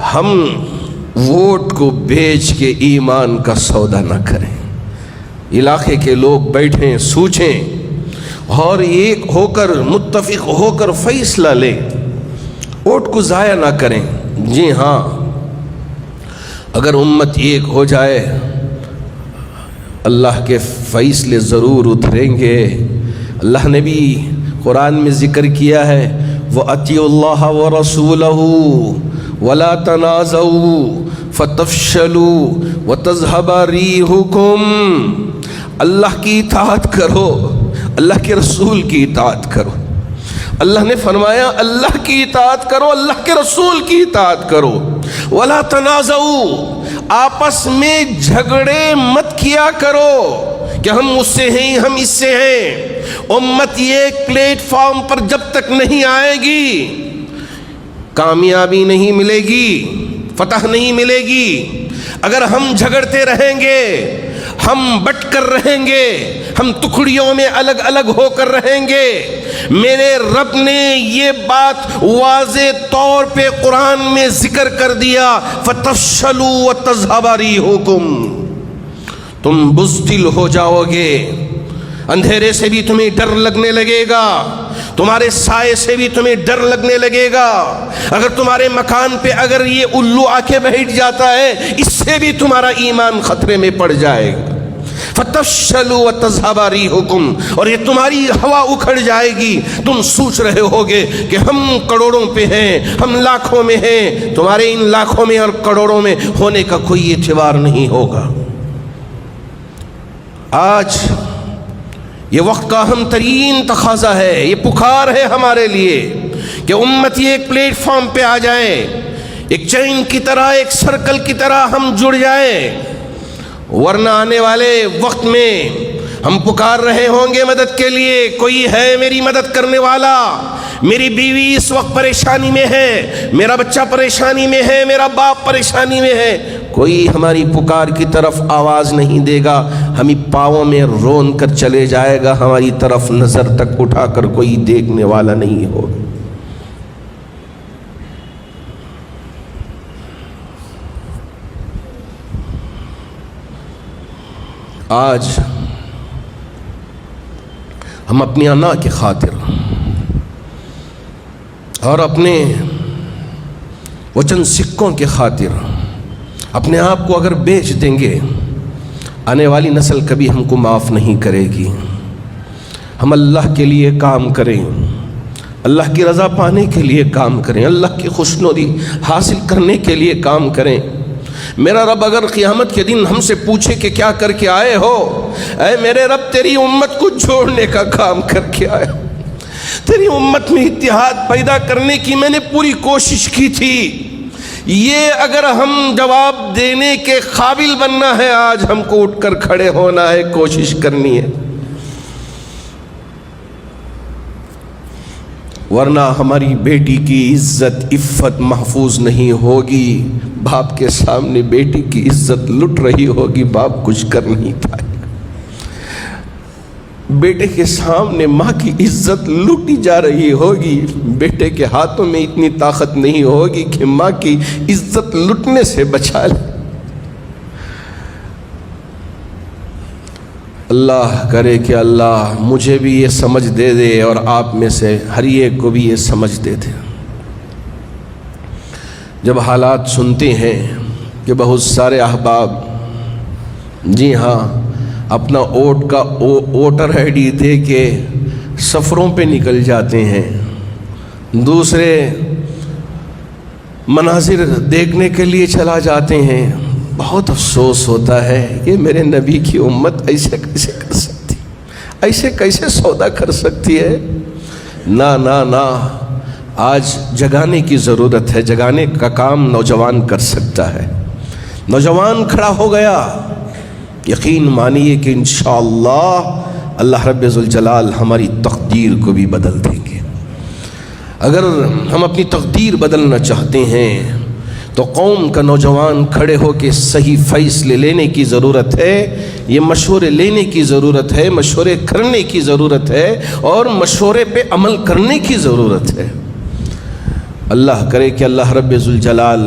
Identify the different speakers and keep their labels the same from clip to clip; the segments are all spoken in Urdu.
Speaker 1: ہم ووٹ کو بیچ کے ایمان کا سودا نہ کریں. علاقے کے لوگ بیٹھیں، سوچیں اور ایک ہو کر متفق ہو کر فیصلہ لیں. ووٹ کو ضائع نہ کریں. جی ہاں، اگر امت ایک ہو جائے اللہ کے فیصلے ضرور اتریں گے. اللہ نے بھی قرآن میں ذکر کیا ہے وَأَطِيعُوا اللَّهَ وَرَسُولَهُ وَلَا تَنَازَعُوا فَتَفْشَلُوا وَتَذْهَبَ رِيحُكُمْ. اللہ کی اطاعت کرو، اللہ کے رسول کی اطاعت کرو. اللہ نے فرمایا اللہ کی اطاعت کرو، اللہ کے رسول کی اطاعت کرو. وَلَا تَنَازَعُوا، آپس میں جھگڑے مت کیا کرو کہ ہم اس سے ہیں ہم اس سے ہیں. امت ایک پلیٹ فارم پر جب تک نہیں آئے گی کامیابی نہیں ملے گی، فتح نہیں ملے گی. اگر ہم جھگڑتے رہیں گے، ہم بٹ کر رہیں گے، ہم ٹکڑیوں میں الگ الگ ہو کر رہیں گے. میرے رب نے یہ بات واضح طور پہ قرآن میں ذکر کر دیا فَتَفْشَلُوا وَتَذْهَبَ رِيحُكُمْ. تم بزدل ہو جاؤ گے، اندھیرے سے بھی تمہیں ڈر لگنے لگے گا، تمہارے سائے سے بھی تمہیں ڈر لگنے لگے گا. اگر تمہارے مکان پہ اگر یہ الو آ کے بیٹھ جاتا ہے اس سے بھی تمہارا ایمان خطرے میں پڑ جائے گا. فَتَفْشَلُوا وَتَذْهَبَ رِيحُكُمْ، اور یہ تمہاری ہوا اکھڑ جائے گی. تم سوچ رہے ہوگے کہ ہم کروڑوں پہ ہیں، ہم لاکھوں میں ہیں. تمہارے ان لاکھوں میں اور کروڑوں میں ہونے کا کوئی اعتبار نہیں ہوگا. آج یہ وقت کا اہم ترین تقاضا ہے، یہ پکار ہے ہمارے لیے کہ امتی ایک پلیٹ فارم پہ آ جائے، ایک چین کی طرح، ایک سرکل کی طرح ہم جڑ جائیں. ورنہ آنے والے وقت میں ہم پکار رہے ہوں گے مدد کے لیے، کوئی ہے میری مدد کرنے والا. میری بیوی اس وقت پریشانی میں ہے، میرا بچہ پریشانی میں ہے، میرا باپ پریشانی میں ہے. کوئی ہماری پکار کی طرف آواز نہیں دے گا، ہمیں پاؤں میں رون کر چلے جائے گا. ہماری طرف نظر تک اٹھا کر کوئی دیکھنے والا نہیں ہوگا. آج ہم اپنی انا کی خاطر اور اپنے وہ چند سکوں کے خاطر اپنے آپ کو اگر بیچ دیں گے، آنے والی نسل کبھی ہم کو معاف نہیں کرے گی. ہم اللہ کے لیے کام کریں، اللہ کی رضا پانے کے لیے کام کریں، اللہ کی خوشنودی حاصل کرنے کے لیے کام کریں. میرا رب اگر قیامت کے دن ہم سے پوچھے کہ کیا کر کے آئے ہو، اے میرے رب تیری امت کو جوڑنے کا کام کر کے آئے ہو، تیری امت میں اتحاد پیدا کرنے کی میں نے پوری کوشش کی تھی. یہ اگر ہم جواب دینے کے قابل بننا ہے، آج ہم کو اٹھ کر کھڑے ہونا ہے، کوشش کرنی ہے. ورنہ ہماری بیٹی کی عزت عفت محفوظ نہیں ہوگی. باپ کے سامنے بیٹی کی عزت لٹ رہی ہوگی، باپ کچھ کر نہیں پائے گا. بیٹے کے سامنے ماں کی عزت لوٹی جا رہی ہوگی، بیٹے کے ہاتھوں میں اتنی طاقت نہیں ہوگی کہ ماں کی عزت لٹنے سے بچا لے. اللہ کرے کہ اللہ مجھے بھی یہ سمجھ دے دے اور آپ میں سے ہر ایک کو بھی یہ سمجھ دے دے. جب حالات سنتے ہیں کہ بہت سارے احباب، جی ہاں، اپنا ووٹر آئی ڈی دے کے سفروں پہ نکل جاتے ہیں، دوسرے مناظر دیکھنے کے لیے چلا جاتے ہیں، بہت افسوس ہوتا ہے کہ میرے نبی کی امت ایسے کیسے کر سکتی، ایسے کیسے سودا کر سکتی ہے. نہ نہ نہ، آج جگانے کی ضرورت ہے. جگانے کا کام نوجوان کر سکتا ہے. نوجوان کھڑا ہو گیا، یقین مانیے کہ انشاءاللہ اللہ رب ذوالجلال ہماری تقدیر کو بھی بدل دیں گے. اگر ہم اپنی تقدیر بدلنا چاہتے ہیں تو قوم کا نوجوان کھڑے ہو کے صحیح فیصلے لینے کی ضرورت ہے. یہ مشورے لینے کی ضرورت ہے، مشورے کرنے کی ضرورت ہے اور مشورے پہ عمل کرنے کی ضرورت ہے. اللہ کرے کہ اللہ رب ذوالجلال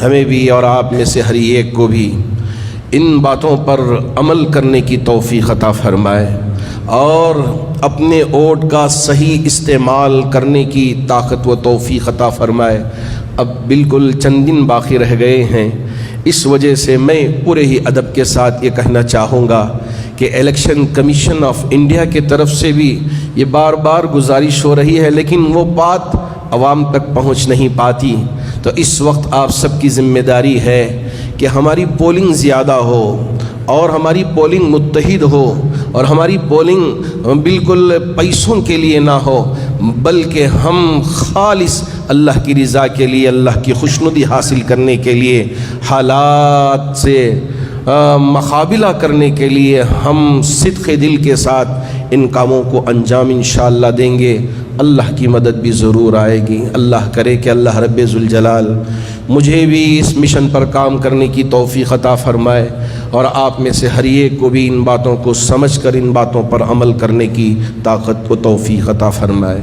Speaker 1: ہمیں بھی اور آپ میں سے ہر ایک کو بھی ان باتوں پر عمل کرنے کی توفیق عطا فرمائے اور اپنے ووٹ کا صحیح استعمال کرنے کی طاقت و توفیق عطا فرمائے۔ اب بالکل چند دن باقی رہ گئے ہیں، اس وجہ سے میں پورے ہی ادب کے ساتھ یہ کہنا چاہوں گا کہ الیکشن کمیشن آف انڈیا کی طرف سے بھی یہ بار بار گزارش ہو رہی ہے، لیکن وہ بات عوام تک پہنچ نہیں پاتی۔ تو اس وقت آپ سب کی ذمہ داری ہے کہ ہماری پولنگ زیادہ ہو اور ہماری پولنگ متحد ہو اور ہماری پولنگ بالکل پیسوں کے لیے نہ ہو، بلکہ ہم خالص اللہ کی رضا کے لیے، اللہ کی خوشنودی حاصل کرنے کے لیے، حالات سے مقابلہ کرنے کے لیے ہم صدق دل کے ساتھ ان کاموں کو انجام انشاءاللہ دیں گے۔ اللہ کی مدد بھی ضرور آئے گی۔ اللہ کرے کہ اللہ رب ذوالجلال مجھے بھی اس مشن پر کام کرنے کی توفیق عطا فرمائے اور آپ میں سے ہر ایک کو بھی ان باتوں کو سمجھ کر ان باتوں پر عمل کرنے کی طاقت و توفیق عطا فرمائے۔